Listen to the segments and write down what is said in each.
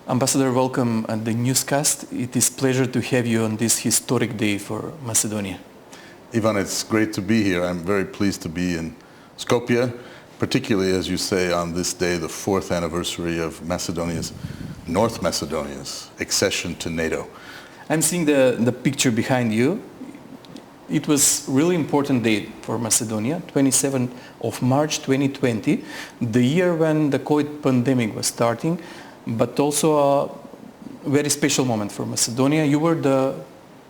Ambassador, welcome at the newscast. It is a pleasure to have you on this historic day for Macedonia. Ivan, it's great to be here. I'm very pleased to be in Skopje, particularly, as you say, on this day, the 4th anniversary of North Macedonia's accession to NATO. I'm seeing the picture behind you. It was a really important day for Macedonia, 27th of March 2020, the year when the COVID pandemic was starting, but also a very special moment for Macedonia. You were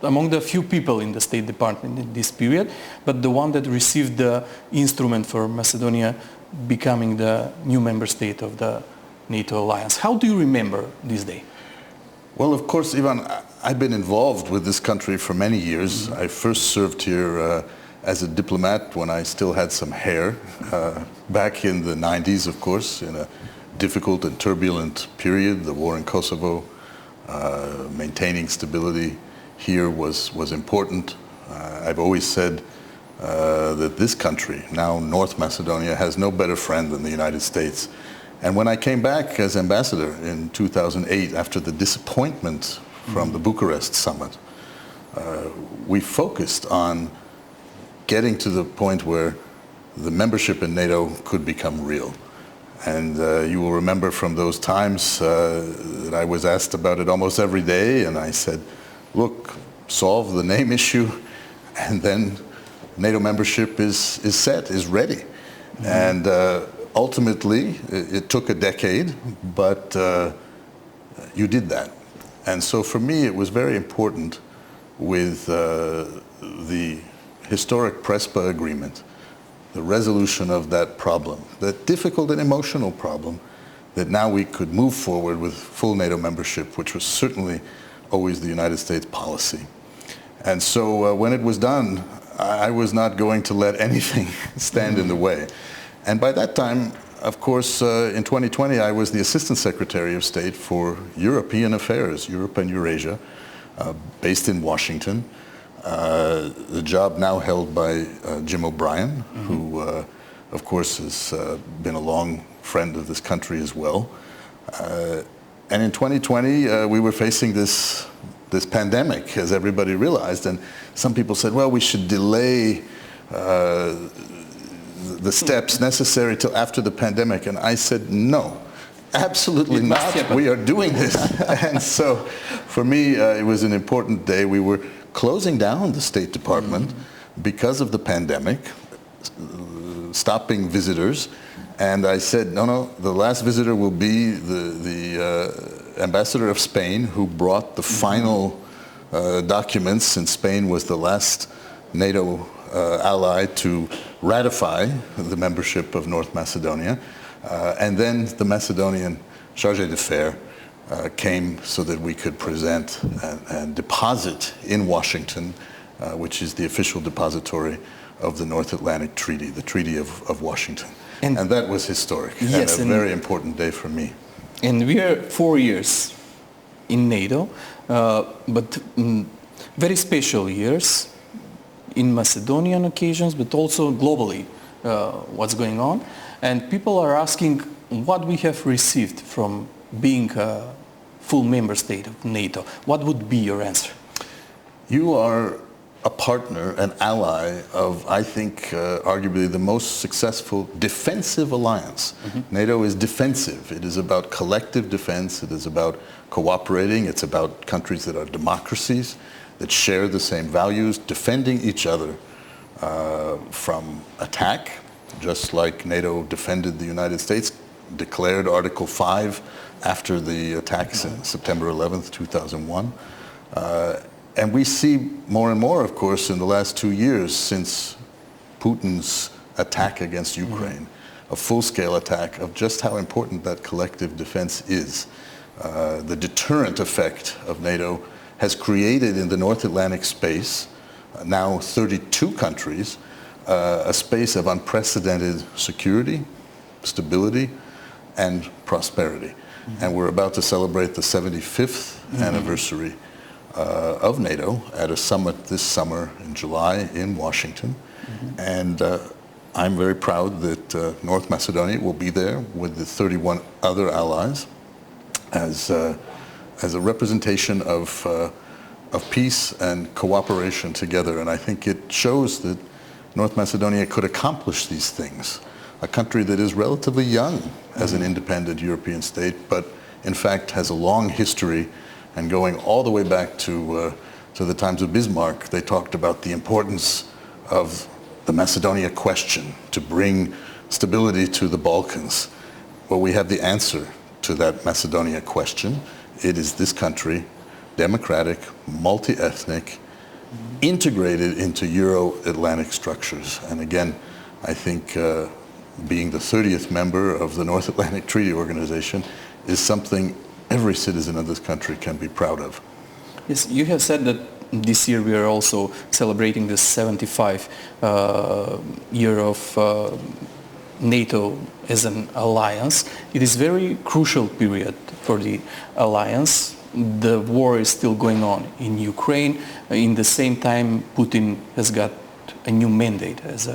among the few people in the State Department in this period, but the one that received the instrument for Macedonia becoming the new member state of the NATO alliance. How do you remember this day? Well, of course, Ivan, I've been involved with this country for many years. Mm-hmm. I first served here as a diplomat when I still had some hair, back in the 90s, of course, in a difficult and turbulent period, the war in Kosovo. Maintaining stability here was important. I've always said that this country, now North Macedonia, has no better friend than the United States. And when I came back as ambassador in 2008, after the disappointment from the Bucharest summit, we focused on getting to the point where the membership in NATO could become real. And you will remember from those times that I was asked about it almost every day, and I said, look, solve the name issue, and then NATO membership is set, is ready. Mm-hmm. And ultimately, it took a decade, but you did that. And so for me, it was very important with the historic Prespa agreement, the resolution of that problem, that difficult and emotional problem, that now we could move forward with full NATO membership, which was certainly always the United States policy. And so when it was done, I was not going to let anything stand in the way. And by that time, of course, in 2020, I was the Assistant Secretary of State for European Affairs, Europe and Eurasia, based in Washington. The job now held by Jim O'Brien, mm-hmm. who, of course, has been a long friend of this country as well. And in 2020, we were facing this pandemic, as everybody realized. And some people said, well, we should delay the steps necessary till after the pandemic. And I said, no, absolutely not. We are doing this. And so for me, it was an important day. We were closing down the State Department because of the pandemic, stopping visitors. And I said, no, the last visitor will be the ambassador of Spain, who brought the final documents, since Spain was the last NATO ally to ratify the membership of North Macedonia. And then the Macedonian charge d'affaires came so that we could present and deposit in Washington, which is the official depository of the North Atlantic Treaty, the Treaty of Washington. And that was historic, yes, and a very important day for me. And we are 4 years in NATO, but very special years in Macedonian occasions, but also globally, what's going on. And people are asking what we have received from being a full member state of NATO. What would be your answer? You are a partner, an ally of, I think, arguably the most successful defensive alliance. Mm-hmm. NATO is defensive. It is about collective defense. It is about cooperating. It's about countries that are democracies, that share the same values, defending each other from attack, just like NATO defended the United States, declared Article 5 after the attacks in September 11th, 2001. And we see more and more, of course, in the last 2 years since Putin's attack against Ukraine, a full-scale attack, of just how important that collective defense is. The deterrent effect of NATO has created in the North Atlantic space, now 32 countries, a space of unprecedented security, stability, and prosperity. Mm-hmm. And we're about to celebrate the 75th anniversary of NATO at a summit this summer in July in Washington. Mm-hmm. And I'm very proud that North Macedonia will be there with the 31 other allies. as a representation of peace and cooperation together. And I think it shows that North Macedonia could accomplish these things. A country that is relatively young as an independent European state, but in fact has a long history, and going all the way back to the times of Bismarck, they talked about the importance of the Macedonia question to bring stability to the Balkans. Well, we have the answer to that Macedonia question. It is this country, democratic, multi-ethnic, integrated into Euro-Atlantic structures. And again, I think being the 30th member of the North Atlantic Treaty Organization is something every citizen of this country can be proud of. Yes, you have said that this year we are also celebrating the 75 year of NATO as an alliance. It is a very crucial period for the alliance. The war is still going on in Ukraine. In the same time, Putin has got a new mandate as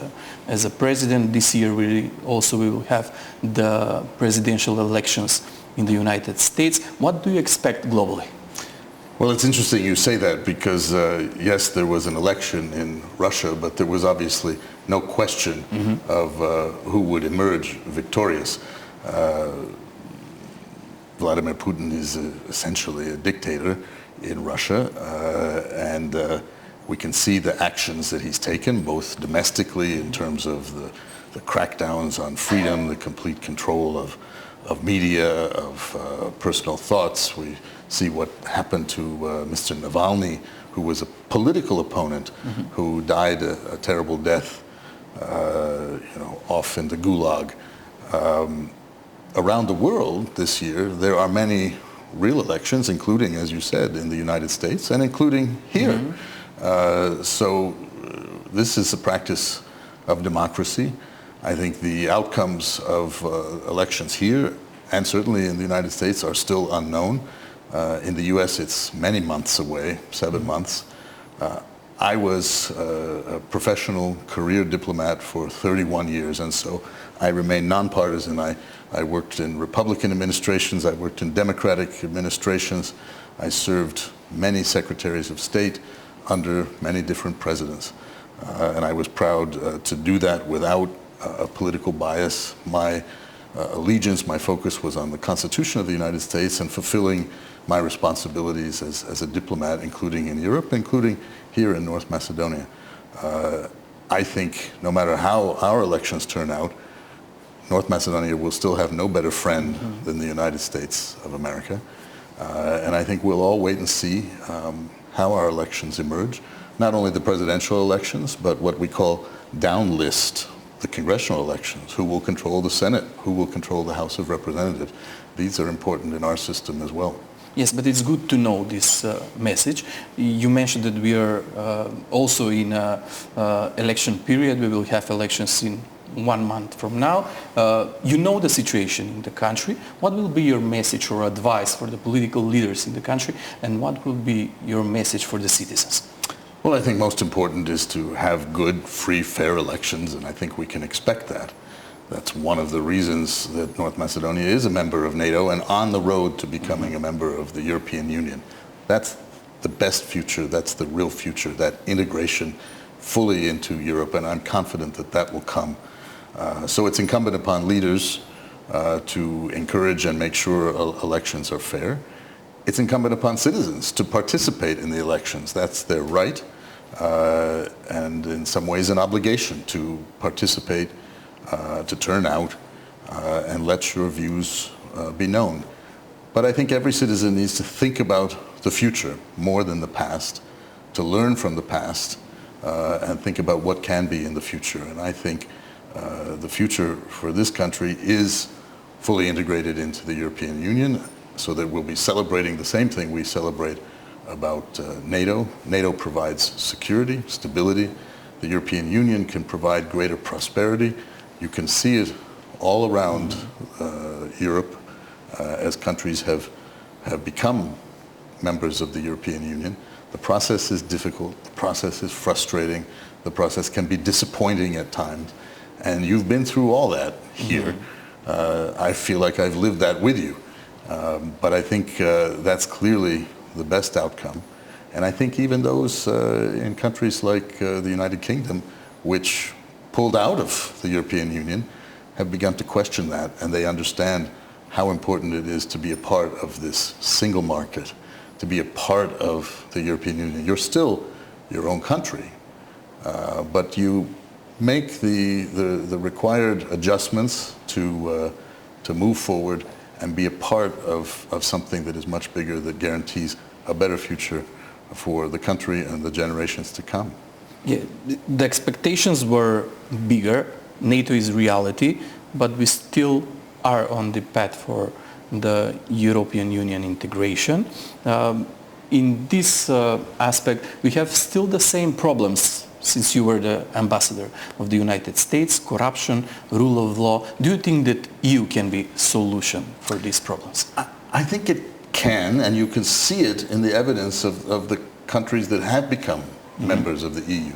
a president. This year we will have the presidential elections in the United States. What do you expect globally? Well, it's interesting you say that because, yes, there was an election in Russia, but there was obviously no question of who would emerge victorious. Vladimir Putin is essentially a dictator in Russia, and we can see the actions that he's taken, both domestically in terms of the crackdowns on freedom, the complete control of media, of personal thoughts. We see what happened to Mr. Navalny, who was a political opponent who died a terrible death, off in the gulag. Around the world this year, there are many real elections, including, as you said, in the United States and including here. So this is a practice of democracy. I think the outcomes of elections here and certainly in the United States are still unknown. In the US, it's many months away, 7 months. I was a professional career diplomat for 31 years, and so I remain nonpartisan. I worked in Republican administrations, I worked in Democratic administrations, I served many secretaries of state under many different presidents. And I was proud to do that without a political bias. My allegiance, my focus was on the Constitution of the United States and fulfilling my responsibilities as a diplomat, including in Europe, including here in North Macedonia. I think no matter how our elections turn out, North Macedonia will still have no better friend than the United States of America. And I think we'll all wait and see how our elections emerge. Not only the presidential elections, but what we call down list, the congressional elections, who will control the Senate, who will control the House of Representatives. These are important in our system as well. Yes, but it's good to know this message. You mentioned that we are also in election period. We will have elections in 1 month from now. You know the situation in the country. What will be your message or advice for the political leaders in the country, and what will be your message for the citizens? Well, I think most important is to have good, free, fair elections, and I think we can expect that. That's one of the reasons that North Macedonia is a member of NATO and on the road to becoming a member of the European Union. That's the best future, that's the real future, that integration fully into Europe, and I'm confident that that will come. So it's incumbent upon leaders to encourage and make sure elections are fair. It's incumbent upon citizens to participate in the elections. That's their right, and in some ways an obligation to participate, to turn out, and let your views be known. But I think every citizen needs to think about the future more than the past, to learn from the past, and think about what can be in the future. And I think the future for this country is fully integrated into the European Union, so that we'll be celebrating the same thing we celebrate about NATO. NATO provides security, stability. The European Union can provide greater prosperity. You can see it all around Europe as countries have become members of the European Union. The process is difficult, the process is frustrating, the process can be disappointing at times, and you've been through all that here. I feel like I've lived that with you. But I think that's clearly the best outcome. And I think even those in countries like the United Kingdom, which pulled out of the European Union, have begun to question that, and they understand how important it is to be a part of this single market, to be a part of the European Union. You're still your own country, but you make the required adjustments to move forward and be a part of something that is much bigger, that guarantees a better future for the country and the generations to come. Yeah, the expectations were bigger. NATO is reality, but we still are on the path for the European Union integration. In this aspect, we have still the same problems since you were the ambassador of the United States, corruption, rule of law. Do you think that EU can be a solution for these problems? I think it can, and you can see it in the evidence of the countries that have become members of the EU.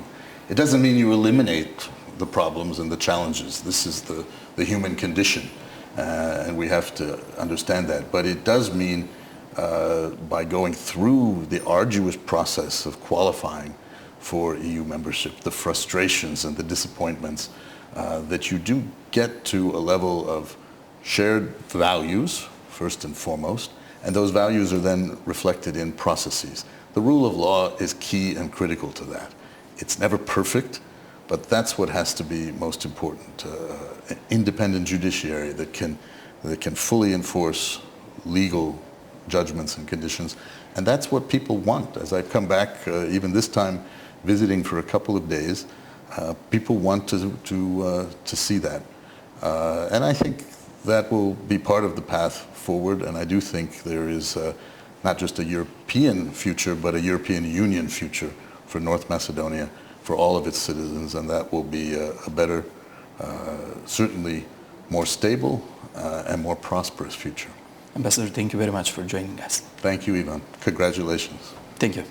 It doesn't mean you eliminate the problems and the challenges. This is the human condition, and we have to understand that. But it does mean by going through the arduous process of qualifying for EU membership, the frustrations and the disappointments, that you do get to a level of shared values, first and foremost, and those values are then reflected in processes. The rule of law is key and critical to that. It's never perfect, but that's what has to be most important. An independent judiciary that can fully enforce legal judgments and conditions, and that's what people want. As I come back, even this time, visiting for a couple of days, people want to see that, and I think that will be part of the path forward. And I do think there is not just a European future, but a European Union future for North Macedonia, for all of its citizens, and that will be a better, certainly more stable and more prosperous future. Ambassador, thank you very much for joining us. Thank you, Ivan. Congratulations. Thank you.